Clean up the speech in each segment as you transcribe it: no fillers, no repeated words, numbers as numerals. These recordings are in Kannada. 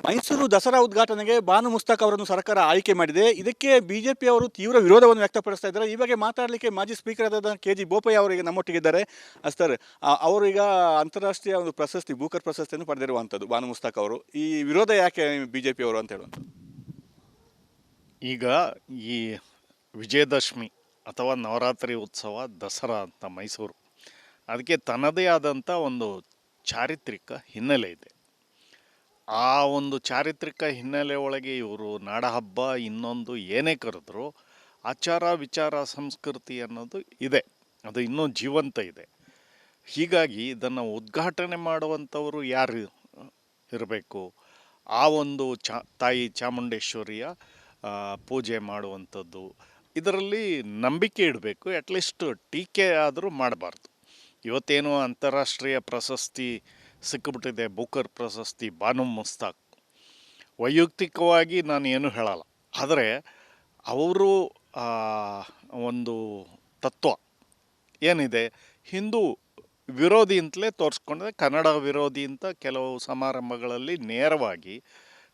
ಮೈಸೂರು ದಸರಾ ಉದ್ಘಾಟನೆಗೆ ಬಾನು ಮುಸ್ತಾಕ್ ಅವರನ್ನು ಸರ್ಕಾರ ಆಯ್ಕೆ ಮಾಡಿದೆ. ಇದಕ್ಕೆ ಬಿಜೆಪಿ ಅವರು ತೀವ್ರ ವಿರೋಧವನ್ನು ವ್ಯಕ್ತಪಡಿಸ್ತಾ ಇದ್ದಾರೆ. ಈ ಬಗ್ಗೆ ಮಾತಾಡಲಿಕ್ಕೆ ಮಾಜಿ ಸ್ಪೀಕರ್ ಆದ ಕೆಜಿ ಬೋಪಯ್ಯ ಅವರಿಗೆ ನಮ್ಮೊಟ್ಟಿಗಿದ್ದಾರೆ. ಅಸ್ತರ್ ಅವರು ಈಗ ಅಂತಾರಾಷ್ಟ್ರೀಯ ಒಂದು ಪ್ರಶಸ್ತಿ ಬೂಕರ್ ಪ್ರಶಸ್ತಿಯನ್ನು ಪಡೆದಿರುವಂಥದ್ದು ಬಾನು ಮುಸ್ತಾಕ್ ಅವರು. ಈ ವಿರೋಧ ಯಾಕೆ ಬಿಜೆಪಿ ಅವರು ಅಂತ ಹೇಳುವಂಥದ್ದು? ಈಗ ಈ ವಿಜಯದಶಮಿ ಅಥವಾ ನವರಾತ್ರಿ ಉತ್ಸವ ದಸರಾ ಅಂತ ಮೈಸೂರು, ಅದಕ್ಕೆ ತನ್ನದೇ ಆದಂಥ ಒಂದು ಚಾರಿತ್ರಿಕ ಹಿನ್ನೆಲೆ ಇದೆ. ಆ ಒಂದು ಚಾರಿತ್ರಿಕ ಹಿನ್ನೆಲೆ ಒಳಗೆ ಇವರು ನಾಡಹಬ್ಬ ಇನ್ನೊಂದು ಏನೇ ಕರೆದ್ರು ಆಚಾರ ವಿಚಾರ ಸಂಸ್ಕೃತಿ ಅನ್ನೋದು ಇದೆ, ಅದು ಇನ್ನೂ ಜೀವಂತ ಇದೆ. ಹೀಗಾಗಿ ಇದನ್ನು ಉದ್ಘಾಟನೆ ಮಾಡುವಂಥವರು ಯಾರು ಇರಬೇಕು? ಆ ಒಂದು ತಾಯಿ ಚಾಮುಂಡೇಶ್ವರಿಯ ಪೂಜೆ ಮಾಡುವಂಥದ್ದು, ಇದರಲ್ಲಿ ನಂಬಿಕೆ ಇಡಬೇಕು. ಅಟ್ಲೀಸ್ಟ್ ಟೀಕೆ ಆದರೂ ಮಾಡಬಾರ್ದು. ಇವತ್ತೇನು ಅಂತಾರಾಷ್ಟ್ರೀಯ ಪ್ರಶಸ್ತಿ ಸಿಕ್ಕಿಬಿಟ್ಟಿದೆ, ಬೂಕರ್ ಪ್ರಶಸ್ತಿ ಬಾನು ಮುಸ್ತಾಕ್, ವೈಯಕ್ತಿಕವಾಗಿ ನಾನು ಏನು ಹೇಳಲ್ಲ, ಆದರೆ ಅವರು ಒಂದು ತತ್ವ ಏನಿದೆ, ಹಿಂದೂ ವಿರೋಧಿ ಅಂತಲೇ ತೋರಿಸ್ಕೊಂಡಿದೆ. ಕನ್ನಡ ವಿರೋಧಿ ಅಂತ ಕೆಲವು ಸಮಾರಂಭಗಳಲ್ಲಿ ನೇರವಾಗಿ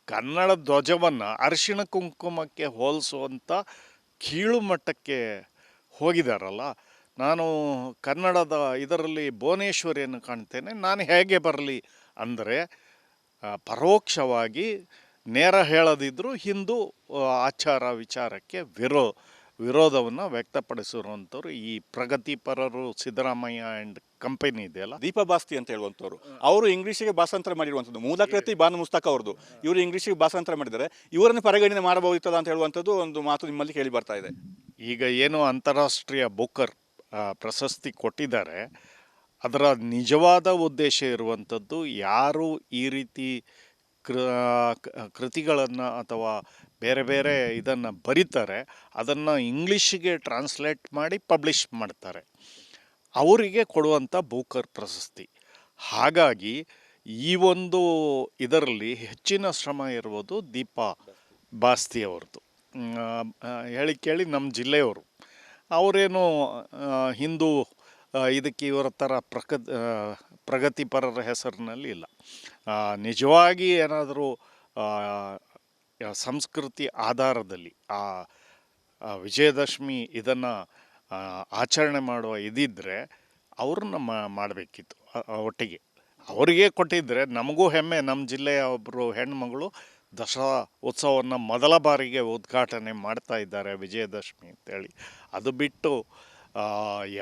ಕನ್ನಡ ಧ್ವಜವನ್ನು ಅರಿಶಿಣ ಕುಂಕುಮಕ್ಕೆ ಹೋಲಿಸುವಂಥ ಕೀಳು ಮಟ್ಟಕ್ಕೆ ಹೋಗಿದಾರಲ್ಲ. ನಾನು ಕನ್ನಡದ ಇದರಲ್ಲಿ ಭುವನೇಶ್ವರಿಯನ್ನು ಕಾಣ್ತೇನೆ, ನಾನು ಹೇಗೆ ಬರಲಿ ಅಂದರೆ ಪರೋಕ್ಷವಾಗಿ ನೇರ ಹೇಳದಿದ್ದರೂ ಹಿಂದೂ ಆಚಾರ ವಿಚಾರಕ್ಕೆ ವಿರೋಧವನ್ನು ವ್ಯಕ್ತಪಡಿಸಿರುವಂಥವ್ರು ಈ ಪ್ರಗತಿಪರರು. ಸಿದ್ದರಾಮಯ್ಯ ಆ್ಯಂಡ್ ಕಂಪನಿ ಇದೆಯಲ್ಲ, ದೀಪಾ ಬಾಸ್ತಿ ಅಂತ ಹೇಳುವಂಥವ್ರು, ಅವರು ಇಂಗ್ಲೀಷಿಗೆ ಭಾಷಾಂತರ ಮಾಡಿರುವಂಥದ್ದು. ಮೂಲ ಕೃತಿ ಬಾನು ಮುಸ್ತಾಕ್ ಅವ್ರದ್ದು, ಇವರು ಇಂಗ್ಲೀಷಿಗೆ ಭಾಷಾಂತರ ಮಾಡಿದ್ದಾರೆ. ಇವರನ್ನು ಪರಿಗಣನೆ ಮಾಡಬಹುದಿತ್ತದ ಅಂತ ಹೇಳುವಂಥದ್ದು ಒಂದು ಮಾತು ನಿಮ್ಮಲ್ಲಿ ಕೇಳಿ ಬರ್ತಾ ಇದೆ. ಈಗ ಏನು ಅಂತಾರಾಷ್ಟ್ರೀಯ ಬೂಕರ್ ಪ್ರಶಸ್ತಿ ಕೊಟ್ಟಿದ್ದಾರೆ, ಅದರ ನಿಜವಾದ ಉದ್ದೇಶ ಇರುವಂಥದ್ದು ಯಾರು ಈ ರೀತಿ ಕೃತಿಗಳನ್ನು ಅಥವಾ ಬೇರೆ ಬೇರೆ ಇದನ್ನು ಬರೀತಾರೆ, ಅದನ್ನು ಇಂಗ್ಲೀಷಿಗೆ ಟ್ರಾನ್ಸ್ಲೇಟ್ ಮಾಡಿ ಪಬ್ಲಿಷ್ ಮಾಡ್ತಾರೆ, ಅವರಿಗೆ ಕೊಡುವಂಥ ಬೂಕರ್ ಪ್ರಶಸ್ತಿ. ಹಾಗಾಗಿ ಈ ಒಂದು ಇದರಲ್ಲಿ ಹೆಚ್ಚಿನ ಶ್ರಮ ಇರುವುದು ದೀಪಾ ಬಾಸ್ತಿ ಅವ್ರದ್ದು. ಹೇಳಿ ಕೇಳಿ ನಮ್ಮ ಜಿಲ್ಲೆಯವರು, ಅವರೇನು ಹಿಂದೂ ಇದಕ್ಕೆ ಇವರ ಥರ ಪ್ರಗತಿಪರರ ಹೆಸರಿನಲ್ಲಿ ಇಲ್ಲ. ನಿಜವಾಗಿ ಏನಾದರೂ ಸಂಸ್ಕೃತಿ ಆಧಾರದಲ್ಲಿ ವಿಜಯದಶಮಿ ಇದನ್ನು ಆಚರಣೆ ಮಾಡುವ ಇದಿದ್ದರೆ ಅವ್ರನ್ನ ಮಾಡಬೇಕಿತ್ತು ಒಟ್ಟಿಗೆ. ಅವರಿಗೆ ಕೊಟ್ಟಿದ್ದರೆ ನಮಗೂ ಹೆಮ್ಮೆ. ನಮ್ಮ ಜಿಲ್ಲೆಯ ಒಬ್ಬರು ಹೆಣ್ಮಗಳು ದಸರಾ ಉತ್ಸವವನ್ನು ಮೊದಲ ಬಾರಿಗೆ ಉದ್ಘಾಟನೆ ಮಾಡ್ತಾ ಇದ್ದಾರೆ, ವಿಜಯದಶಮಿ ಅಂತೇಳಿ. ಅದು ಬಿಟ್ಟು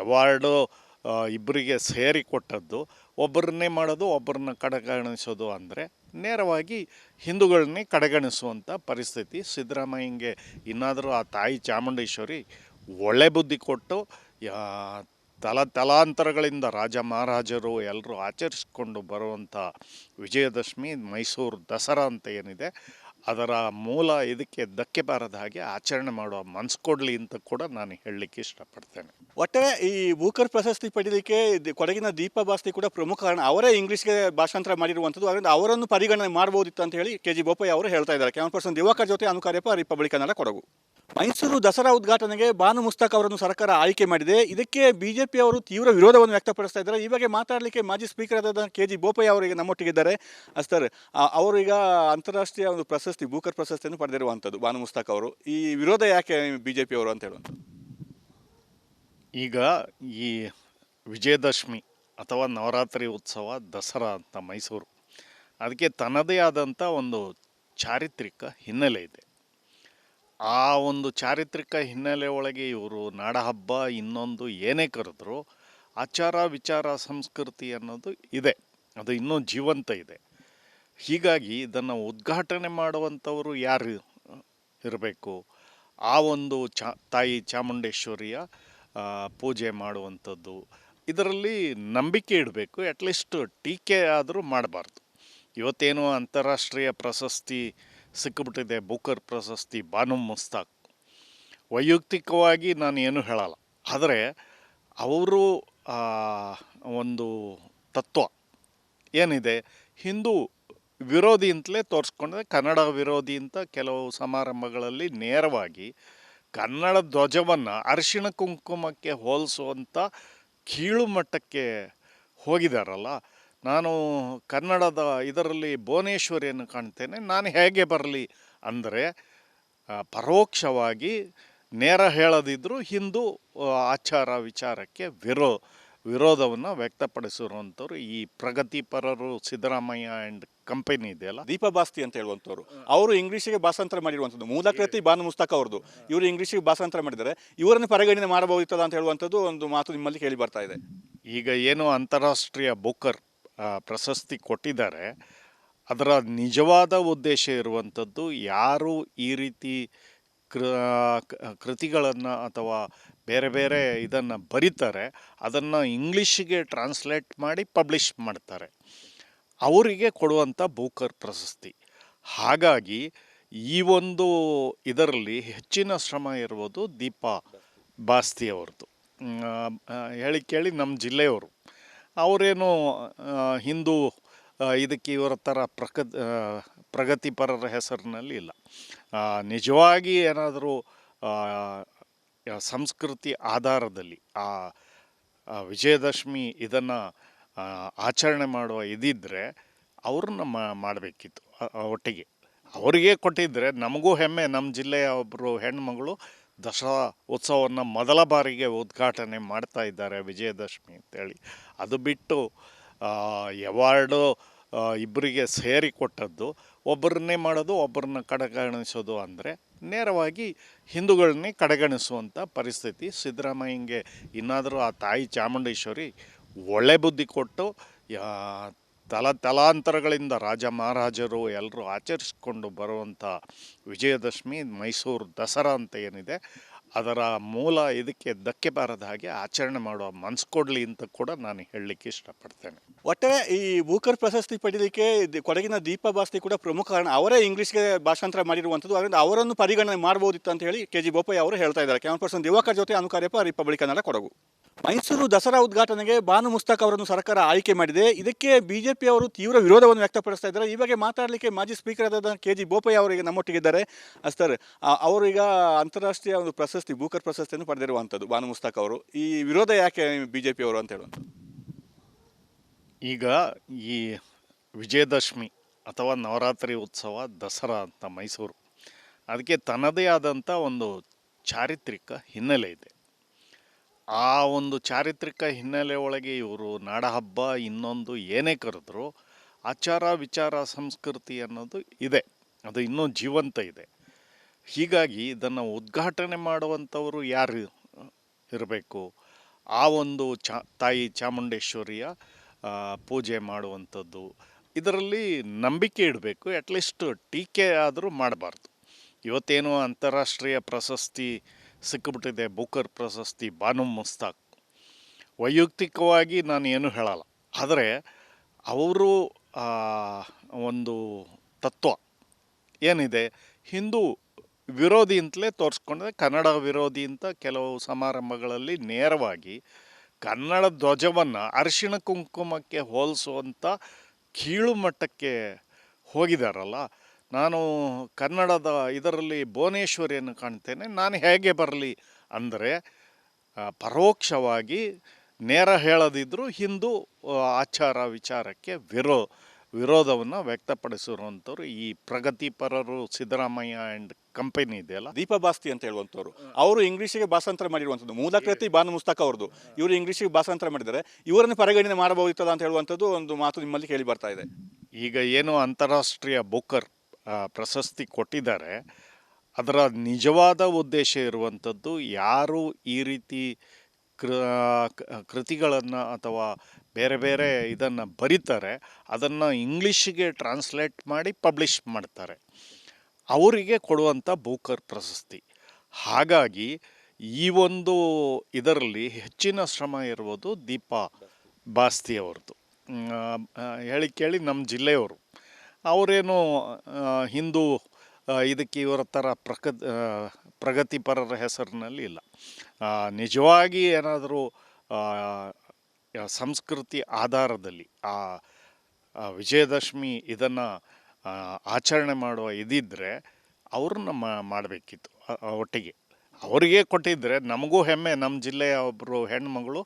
ಅವಾರ್ಡು ಇಬ್ಬರಿಗೆ ಸೇರಿ ಕೊಟ್ಟದ್ದು, ಒಬ್ಬರನ್ನೇ ಮಾಡೋದು ಒಬ್ಬರನ್ನ ಕಡೆಗಣಿಸೋದು ಅಂದರೆ ನೇರವಾಗಿ ಹಿಂದೂಗಳನ್ನೇ ಕಡೆಗಣಿಸುವಂಥ ಪರಿಸ್ಥಿತಿ. ಸಿದ್ದರಾಮಯ್ಯಂಗೆ ಇನ್ನಾದರೂ ಆ ತಾಯಿ ಚಾಮುಂಡೇಶ್ವರಿ ಒಳ್ಳೆ ಬುದ್ಧಿ ಕೊಟ್ಟು ತಲಾಂತರಗಳಿಂದ ರಾಜ ಮಹಾರಾಜರು ಎಲ್ಲರೂ ಆಚರಿಸ್ಕೊಂಡು ಬರುವಂಥ ವಿಜಯದಶಮಿ ಮೈಸೂರು ದಸರಾ ಅಂತ ಏನಿದೆ, ಅದರ ಮೂಲ ಇದಕ್ಕೆ ಧಕ್ಕೆ ಬಾರದ ಹಾಗೆ ಆಚರಣೆ ಮಾಡುವ ಮನಸ್ಸು ಕೊಡಲಿ ಅಂತ ಕೂಡ ನಾನು ಹೇಳಲಿಕ್ಕೆ ಇಷ್ಟಪಡ್ತೇನೆ. ಒಟ್ಟಾರೆ ಈ ಬೂಕರ್ ಪ್ರಶಸ್ತಿ ಪಡೆಯಲಿಕ್ಕೆ ಕೊಡಗಿನ ದೀಪಾ ಬಾಸ್ತಿ ಕೂಡ ಪ್ರಮುಖ ಕಾರಣ. ಅವರೇ ಇಂಗ್ಲೀಷ್ಗೆ ಭಾಷಾಂತರ ಮಾಡಿರುವಂಥದ್ದು, ಅದರಿಂದ ಅವರನ್ನು ಪರಿಗಣನೆ ಮಾಡಬಹುದಿತ್ತು ಅಂತ ಹೇಳಿ ಕೆಜಿ ಬೋಪಯ್ಯ ಅವರು ಹೇಳ್ತಾ ಇದ್ದಾರೆ. ಕ್ಯಾಮರಾ ಪರ್ಸನ್ ದಿವಾಕರ್ ಜೊತೆ ಅನುಕಾರ್ಯಪ್ಪ, ರಿಪಬ್ಲಿಕ್ ಕನ್ನಡ, ಕೊಡಗು. ಮೈಸೂರು ದಸರಾ ಉದ್ಘಾಟನೆಗೆ ಬಾನು ಮುಸ್ತಾಕ್ ಅವರನ್ನು ಸರ್ಕಾರ ಆಯ್ಕೆ ಮಾಡಿದೆ. ಇದಕ್ಕೆ ಬಿಜೆಪಿ ಅವರು ತೀವ್ರ ವಿರೋಧವನ್ನು ವ್ಯಕ್ತಪಡಿಸ್ತಾ ಇದ್ದಾರೆ. ಈ ಬಗ್ಗೆ ಮಾತಾಡಲಿಕ್ಕೆ ಮಾಜಿ ಸ್ಪೀಕರ್ ಆದ ಕೆಜಿ ಬೋಪಯ್ಯ ಅವರಿಗೆ ನಮ್ಮೊಟ್ಟಿಗಿದ್ದಾರೆ. ಅಸ್ತರ್ ಅವರು ಈಗ ಅಂತಾರಾಷ್ಟ್ರೀಯ ಒಂದು ಪ್ರಶಸ್ತಿ ಬೂಕರ್ ಪ್ರಶಸ್ತಿಯನ್ನು ಪಡೆದಿರುವಂಥದ್ದು ಬಾನು ಮುಸ್ತಾಕ್ ಅವರು. ಈ ವಿರೋಧ ಯಾಕೆ ಬಿಜೆಪಿ ಅವರು ಅಂತ ಹೇಳುವಂಥದ್ದು? ಈಗ ಈ ವಿಜಯದಶಮಿ ಅಥವಾ ನವರಾತ್ರಿ ಉತ್ಸವ ದಸರಾ ಅಂತ ಮೈಸೂರು, ಅದಕ್ಕೆ ತನ್ನದೇ ಆದಂಥ ಒಂದು ಚಾರಿತ್ರಿಕ ಹಿನ್ನೆಲೆ ಇದೆ. ಆ ಒಂದು ಚಾರಿತ್ರಿಕ ಹಿನ್ನೆಲೆ ಒಳಗೆ ಇವರು ನಾಡಹಬ್ಬ ಇನ್ನೊಂದು ಏನೇ ಕರೆದ್ರು ಆಚಾರ ವಿಚಾರ ಸಂಸ್ಕೃತಿ ಅನ್ನೋದು ಇದೆ, ಅದು ಇನ್ನೂ ಜೀವಂತ ಇದೆ. ಹೀಗಾಗಿ ಇದನ್ನು ಉದ್ಘಾಟನೆ ಮಾಡುವಂಥವರು ಯಾರು ಇರಬೇಕು? ಆ ಒಂದು ತಾಯಿ ಚಾಮುಂಡೇಶ್ವರಿಯ ಪೂಜೆ ಮಾಡುವಂಥದ್ದು, ಇದರಲ್ಲಿ ನಂಬಿಕೆ ಇಡಬೇಕು. ಅಟ್ಲೀಸ್ಟ್ ಟೀಕೆ ಆದರೂ ಮಾಡಬಾರ್ದು. ಇವತ್ತೇನು ಅಂತಾರಾಷ್ಟ್ರೀಯ ಪ್ರಶಸ್ತಿ ಸಿಕ್ಕಿಬಿಟ್ಟಿದೆ, ಬೂಕರ್ ಪ್ರಶಸ್ತಿ ಬಾನು ಮುಸ್ತಾಕ್, ವೈಯಕ್ತಿಕವಾಗಿ ನಾನು ಏನು ಹೇಳಲ್ಲ, ಆದರೆ ಅವರು ಒಂದು ತತ್ವ ಏನಿದೆ, ಹಿಂದೂ ವಿರೋಧಿ ಅಂತಲೇ ತೋರಿಸ್ಕೊಂಡಿದೆ. ಕನ್ನಡ ವಿರೋಧಿ ಅಂತ ಕೆಲವು ಸಮಾರಂಭಗಳಲ್ಲಿ ನೇರವಾಗಿ ಕನ್ನಡ ಧ್ವಜವನ್ನು ಅರಿಶಿಣ ಕುಂಕುಮಕ್ಕೆ ಹೋಲಿಸುವಂಥ ಕೀಳು ಮಟ್ಟಕ್ಕೆ ಹೋಗಿದಾರಲ್ಲ. ನಾನು ಕನ್ನಡದ ಇದರಲ್ಲಿ ಭುವನೇಶ್ವರಿಯನ್ನು ಕಾಣ್ತೇನೆ, ನಾನು ಹೇಗೆ ಬರಲಿ ಅಂದರೆ ಪರೋಕ್ಷವಾಗಿ ನೇರ ಹೇಳದಿದ್ದರೂ ಹಿಂದೂ ಆಚಾರ ವಿಚಾರಕ್ಕೆ ವಿರೋಧವನ್ನು ವ್ಯಕ್ತಪಡಿಸಿರುವಂಥವ್ರು ಈ ಪ್ರಗತಿಪರರು ಸಿದ್ದರಾಮಯ್ಯ ಆ್ಯಂಡ್ ಕಂಪನಿ ಇದೆಯಲ್ಲ. ದೀಪಾ ಬಾಸ್ತಿ ಅಂತ ಹೇಳುವಂಥವ್ರು ಅವರು ಇಂಗ್ಲೀಷಿಗೆ ಭಾಷಾಂತರ ಮಾಡಿರುವಂಥದ್ದು. ಮೂಲ ಕೃತಿ ಬಾನು ಮುಸ್ತಕ್ ಅವ್ರದ್ದು. ಇವರು ಇಂಗ್ಲೀಷಿಗೆ ಭಾಷಾಂತರ ಮಾಡಿದ್ದಾರೆ. ಇವರನ್ನು ಪರಿಗಣನೆ ಮಾಡಬಹುದಿತ್ತದ ಅಂತ ಹೇಳುವಂಥದ್ದು ಒಂದು ಮಾತು ನಿಮ್ಮಲ್ಲಿ ಕೇಳಿ ಬರ್ತಾ ಇದೆ. ಈಗ ಏನು ಅಂತಾರಾಷ್ಟ್ರೀಯ ಬುಕರ್ ಪ್ರಶಸ್ತಿ ಕೊಟ್ಟಿದ್ದಾರೆ, ಅದರ ನಿಜವಾದ ಉದ್ದೇಶ ಇರುವಂಥದ್ದು ಯಾರು ಈ ರೀತಿ ಕೃತಿಗಳನ್ನು ಅಥವಾ ಬೇರೆ ಬೇರೆ ಇದನ್ನು ಬರೀತಾರೆ, ಅದನ್ನು ಇಂಗ್ಲೀಷಿಗೆ ಟ್ರಾನ್ಸ್ಲೇಟ್ ಮಾಡಿ ಪಬ್ಲಿಷ್ ಮಾಡ್ತಾರೆ, ಅವರಿಗೆ ಕೊಡುವಂಥ ಬೂಕರ್ ಪ್ರಶಸ್ತಿ. ಹಾಗಾಗಿ ಈ ಒಂದು ಇದರಲ್ಲಿ ಹೆಚ್ಚಿನ ಶ್ರಮ ಇರುವುದು ದೀಪಾ ಬಾಸ್ತಿ ಅವ್ರದ್ದು. ಹೇಳಿ ಕೇಳಿ ನಮ್ಮ ಜಿಲ್ಲೆಯವರು, ಅವರೇನು ಹಿಂದೂ ಇದಕ್ಕೆ ಇವರ ಥರ ಪ್ರಗತಿಪರರ ಹೆಸರಿನಲ್ಲಿ ಇಲ್ಲ. ನಿಜವಾಗಿ ಏನಾದರೂ ಸಂಸ್ಕೃತಿ ಆಧಾರದಲ್ಲಿ ವಿಜಯದಶಮಿ ಇದನ್ನು ಆಚರಣೆ ಮಾಡುವ ಇದಿದ್ದರೆ ಅವ್ರನ್ನ ಮಾಡಬೇಕಿತ್ತು ಒಟ್ಟಿಗೆ. ಅವರಿಗೆ ಕೊಟ್ಟಿದ್ದರೆ ನಮಗೂ ಹೆಮ್ಮೆ. ನಮ್ಮ ಜಿಲ್ಲೆಯ ಒಬ್ಬರು ಹೆಣ್ಮಗಳು ದಸರಾ ಉತ್ಸವವನ್ನು ಮೊದಲ ಬಾರಿಗೆ ಉದ್ಘಾಟನೆ ಮಾಡ್ತಾ ಇದ್ದಾರೆ ವಿಜಯದಶಮಿ ಅಂತೇಳಿ. ಅದು ಬಿಟ್ಟು ಅವಾರ್ಡು ಇಬ್ಬರಿಗೆ ಸೇರಿ ಕೊಟ್ಟದ್ದು, ಒಬ್ಬರನ್ನೇ ಮಾಡೋದು ಒಬ್ಬರನ್ನ ಕಡೆಗಣಿಸೋದು ಅಂದರೆ ನೇರವಾಗಿ ಹಿಂದೂಗಳನ್ನೇ ಕಡೆಗಣಿಸುವಂಥ ಪರಿಸ್ಥಿತಿ. ಸಿದ್ದರಾಮಯ್ಯಂಗೆ ಇನ್ನಾದರೂ ಆ ತಾಯಿ ಚಾಮುಂಡೇಶ್ವರಿ ಒಳ್ಳೆ ಬುದ್ಧಿ ಕೊಟ್ಟು ತಲಾಂತರಗಳಿಂದ ರಾಜ ಮಹಾರಾಜರು ಎಲ್ಲರೂ ಆಚರಿಸ್ಕೊಂಡು ಬರುವಂಥ ವಿಜಯದಶಮಿ ಮೈಸೂರು ದಸರಾ ಅಂತ ಏನಿದೆ, ಅದರ ಮೂಲ ಇದಕ್ಕೆ ಧಕ್ಕೆ ಬಾರದ ಹಾಗೆ ಆಚರಣೆ ಮಾಡುವ ಮನಸ್ಸು ಕೊಡಲಿ ಅಂತ ಕೂಡ ನಾನು ಹೇಳಲಿಕ್ಕೆ ಇಷ್ಟಪಡ್ತೇನೆ. ಒಟ್ಟಾರೆ ಈ ಬೂಕರ್ ಪ್ರಶಸ್ತಿ ಪಡೀಲಿಕ್ಕೆ ಕೊಡಗಿನ ದೀಪಾ ಬಾಸ್ತಿ ಕೂಡ ಪ್ರಮುಖ ಕಾರಣ. ಅವರೇ ಇಂಗ್ಲೀಷ್ಗೆ ಭಾಷಾಂತರ ಮಾಡಿರುವಂಥದ್ದು. ಅದರಿಂದ ಅವರನ್ನು ಪರಿಗಣನೆ ಮಾಡಬಹುದಿತ್ತು ಅಂತ ಹೇಳಿ KG ಬೋಪಯ್ಯ ಅವರು ಹೇಳ್ತಾ ಇದ್ದಾರೆ. ಕ್ಯಾಮರಾ ಪರ್ಸನ್ ದಿವಾಕರ್ ಜೊತೆ ಅನುಕಾರ್ಯಪ್ಪ, ರಿಪಬ್ಲಿಕ್ ಕನ್ನಡ, ಕೊಡಗು. ಮೈಸೂರು ದಸರಾ ಉದ್ಘಾಟನೆಗೆ ಬಾನು ಮುಸ್ತಕ್ ಅವರನ್ನು ಸರ್ಕಾರ ಆಯ್ಕೆ ಮಾಡಿದೆ. ಇದಕ್ಕೆ BJP ಅವರು ತೀವ್ರ ವಿರೋಧವನ್ನು ವ್ಯಕ್ತಪಡಿಸ್ತಾ ಇದ್ದಾರೆ. ಈ ಬಗ್ಗೆ ಮಾತಾಡಲಿಕ್ಕೆ ಮಾಜಿ ಸ್ಪೀಕರ್ ಆದ KG ಬೋಪಯ್ಯ ಅವರಿಗೆ ನಮ್ಮೊಟ್ಟಿಗಿದ್ದಾರೆ. ಸರ್, ಅವರು ಈಗ ಅಂತಾರಾಷ್ಟ್ರೀಯ ಒಂದು ಪ್ರಶಸ್ತಿ ಬೂಕರ್ ಪ್ರಶಸ್ತಿಯನ್ನು ಪಡೆದಿರುವಂಥದ್ದು ಬಾನು ಮುಸ್ತಕ್ ಅವರು. ಈ ವಿರೋಧ ಯಾಕೆ BJP ಅವರು ಅಂತ ಹೇಳುವಂಥದ್ದು? ಈಗ ಈ ವಿಜಯದಶಮಿ ಅಥವಾ ನವರಾತ್ರಿ ಉತ್ಸವ ದಸರಾ ಅಂತ ಮೈಸೂರು, ಅದಕ್ಕೆ ತನ್ನದೇ ಆದಂಥ ಒಂದು ಚಾರಿತ್ರಿಕ ಹಿನ್ನೆಲೆ ಇದೆ. ಆ ಒಂದು ಚಾರಿತ್ರಿಕ ಹಿನ್ನೆಲೆ ಒಳಗೆ ಇವರು ನಾಡಹಬ್ಬ ಇನ್ನೊಂದು ಏನೇ ಕರೆದ್ರು ಆಚಾರ ವಿಚಾರ ಸಂಸ್ಕೃತಿ ಅನ್ನೋದು ಇದೆ, ಅದು ಇನ್ನೂ ಜೀವಂತ ಇದೆ. ಹೀಗಾಗಿ ಇದನ್ನು ಉದ್ಘಾಟನೆ ಮಾಡುವಂಥವರು ಯಾರು ಇರಬೇಕು? ಆ ಒಂದು ತಾಯಿ ಚಾಮುಂಡೇಶ್ವರಿಯ ಪೂಜೆ ಮಾಡುವಂಥದ್ದು, ಇದರಲ್ಲಿ ನಂಬಿಕೆ ಇಡಬೇಕು. ಅಟ್ಲೀಸ್ಟ್ ಟೀಕೆ ಆದರೂ ಮಾಡಬಾರ್ದು. ಇವತ್ತೇನು ಅಂತಾರಾಷ್ಟ್ರೀಯ ಪ್ರಶಸ್ತಿ ಸಿಕ್ಕಿಬಿಟ್ಟಿದೆ, ಬೂಕರ್ ಪ್ರಶಸ್ತಿ ಬಾನು ಮುಸ್ತಾಕ್, ವೈಯಕ್ತಿಕವಾಗಿ ನಾನು ಏನು ಹೇಳಲ್ಲ, ಆದರೆ ಅವರು ಒಂದು ತತ್ವ ಏನಿದೆ, ಹಿಂದೂ ವಿರೋಧಿ ಅಂತಲೇ ತೋರಿಸ್ಕೊಂಡ್ರೆ, ಕನ್ನಡ ವಿರೋಧಿ ಅಂತ ಕೆಲವು ಸಮಾರಂಭಗಳಲ್ಲಿ ನೇರವಾಗಿ ಕನ್ನಡ ಧ್ವಜವನ್ನು ಅರಿಶಿಣ ಕುಂಕುಮಕ್ಕೆ ಹೋಲಿಸುವಂಥ ಕೀಳು ಮಟ್ಟಕ್ಕೆ ಹೋಗಿದಾರಲ್ಲ. ನಾನು ಕನ್ನಡದ ಇದರಲ್ಲಿ ಭುವನೇಶ್ವರಿಯನ್ನು ಕಾಣ್ತೇನೆ, ನಾನು ಹೇಗೆ ಬರಲಿ ಅಂದರೆ ಪರೋಕ್ಷವಾಗಿ ನೇರ ಹೇಳದಿದ್ದರೂ ಹಿಂದೂ ಆಚಾರ ವಿಚಾರಕ್ಕೆ ವಿರೋಧವನ್ನು ವ್ಯಕ್ತಪಡಿಸಿರುವಂಥವ್ರು ಈ ಪ್ರಗತಿಪರರು ಸಿದ್ದರಾಮಯ್ಯ ಆ್ಯಂಡ್ ಕಂಪನಿ ಇದೆಯಲ್ಲ. ದೀಪಾ ಬಾಸ್ತಿ ಅಂತ ಹೇಳುವಂಥವ್ರು ಅವರು ಇಂಗ್ಲೀಷಿಗೆ ಭಾಷಾಂತರ ಮಾಡಿರುವಂಥದ್ದು. ಮೂಲ ಕೃತಿ ಬಾನು ಮುಸ್ತಕ್ ಅವ್ರದ್ದು. ಇವರು ಇಂಗ್ಲೀಷಿಗೆ ಭಾಷಾಂತರ ಮಾಡಿದ್ದಾರೆ. ಇವರನ್ನು ಪರಿಗಣನೆ ಮಾಡಬಹುದಿತ್ತದ ಅಂತ ಹೇಳುವಂಥದ್ದು ಒಂದು ಮಾತು ನಿಮ್ಮಲ್ಲಿ ಕೇಳಿ ಬರ್ತಾ ಇದೆ. ಈಗ ಏನು ಅಂತಾರಾಷ್ಟ್ರೀಯ ಬುಕರ್ ಪ್ರಶಸ್ತಿ ಕೊಟ್ಟಿದ್ದಾರೆ, ಅದರ ನಿಜವಾದ ಉದ್ದೇಶ ಇರುವಂಥದ್ದು ಯಾರು ಈ ರೀತಿ ಕೃತಿಗಳನ್ನು ಅಥವಾ ಬೇರೆ ಬೇರೆ ಇದನ್ನು ಬರೀತಾರೆ, ಅದನ್ನು ಇಂಗ್ಲೀಷಿಗೆ ಟ್ರಾನ್ಸ್ಲೇಟ್ ಮಾಡಿ ಪಬ್ಲಿಷ್ ಮಾಡ್ತಾರೆ, ಅವರಿಗೆ ಕೊಡುವಂಥ ಬೂಕರ್ ಪ್ರಶಸ್ತಿ. ಹಾಗಾಗಿ ಈ ಒಂದು ಇದರಲ್ಲಿ ಹೆಚ್ಚಿನ ಶ್ರಮ ಇರುವುದು ದೀಪಾ ಬಾಸ್ತಿ ಅವ್ರದ್ದು. ಹೇಳಿ ಕೇಳಿ ನಮ್ಮ ಜಿಲ್ಲೆಯವರು, ಅವರೇನು ಹಿಂದೂ ಇದಕ್ಕೆ ಇವರ ಥರ ಪ್ರಗತಿಪರರ ಹೆಸರಿನಲ್ಲಿ ಇಲ್ಲ. ನಿಜವಾಗಿ ಏನಾದರೂ ಸಂಸ್ಕೃತಿ ಆಧಾರದಲ್ಲಿ ವಿಜಯದಶಮಿ ಇದನ್ನು ಆಚರಣೆ ಮಾಡುವ ಇದಿದ್ದರೆ ಅವ್ರನ್ನ ಮಾಡಬೇಕಿತ್ತು ಒಟ್ಟಿಗೆ. ಅವರಿಗೆ ಕೊಟ್ಟಿದ್ದರೆ ನಮಗೂ ಹೆಮ್ಮೆ. ನಮ್ಮ ಜಿಲ್ಲೆಯ ಒಬ್ಬರು ಹೆಣ್ಮಗಳು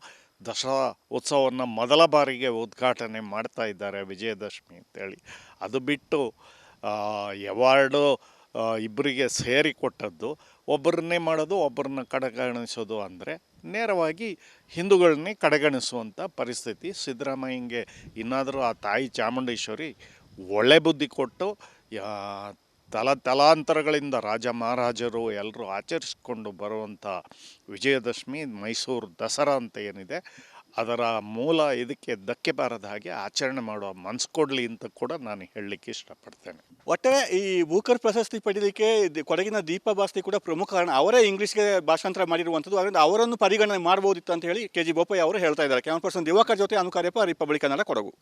ದಸರಾ ಉತ್ಸವವನ್ನು ಮೊದಲ ಬಾರಿಗೆ ಉದ್ಘಾಟನೆ ಮಾಡ್ತಾ ಇದ್ದಾರೆ ವಿಜಯದಶಮಿ ಅಂತೇಳಿ. ಅದು ಬಿಟ್ಟು ಅವಾರ್ಡು ಇಬ್ಬರಿಗೆ ಸೇರಿ ಕೊಟ್ಟದ್ದು, ಒಬ್ಬರನ್ನೇ ಮಾಡೋದು ಒಬ್ಬರನ್ನ ಕಡೆಗಣಿಸೋದು ಅಂದರೆ ನೇರವಾಗಿ ಹಿಂದೂಗಳನ್ನೇ ಕಡೆಗಣಿಸುವಂಥ ಪರಿಸ್ಥಿತಿ. ಸಿದ್ದರಾಮಯ್ಯಂಗೆ ಇನ್ನಾದರೂ ಆ ತಾಯಿ ಚಾಮುಂಡೇಶ್ವರಿ ಒಳ್ಳೆ ಬುದ್ಧಿ ಕೊಟ್ಟು ತಲಾಂತರಗಳಿಂದ ರಾಜ ಮಹಾರಾಜರು ಎಲ್ಲರೂ ಆಚರಿಸ್ಕೊಂಡು ಬರುವಂಥ ವಿಜಯದಶಮಿ ಮೈಸೂರು ದಸರಾ ಅಂತ ಏನಿದೆ ಅದರ ಮೂಲ ಇದಕ್ಕೆ ಧಕ್ಕೆ ಬಾರದ ಹಾಗೆ ಆಚರಣೆ ಮಾಡುವ ಮನಸ್ಸು ಕೊಡಲಿ ಅಂತ ಕೂಡ ನಾನು ಹೇಳಲಿಕ್ಕೆ ಇಷ್ಟಪಡ್ತೇನೆ. ಒಟ್ಟಾರೆ ಈ ಬೂಕರ್ ಪ್ರಶಸ್ತಿ ಪಡೀಲಿಕ್ಕೆ ಕೊಡಗಿನ ದೀಪಾ ಬಾಸ್ತಿ ಕೂಡ ಪ್ರಮುಖ ಕಾರಣ. ಅವರೇ ಇಂಗ್ಲೀಷ್ಗೆ ಭಾಷಾಂತರ ಮಾಡಿರುವಂಥದ್ದು, ಅದರಿಂದ ಅವರನ್ನು ಪರಿಗಣನೆ ಮಾಡ್ಬೋದಿತ್ತು ಅಂತ ಹೇಳಿ ಕೆ ಜಿ ಬೋಪಯ್ಯ ಅವರು ಹೇಳ್ತಾ ಇದ್ದಾರೆ. ಕ್ಯಾಮರಾ ಪರ್ಸನ್ ದಿವಾಕರ್ ಜೊತೆ ಅನುಕಾರ್ಯಪ್ಪ, ರಿಪಬ್ಲಿಕ್ ಕನ್ನಡ, ಕೊಡಗು.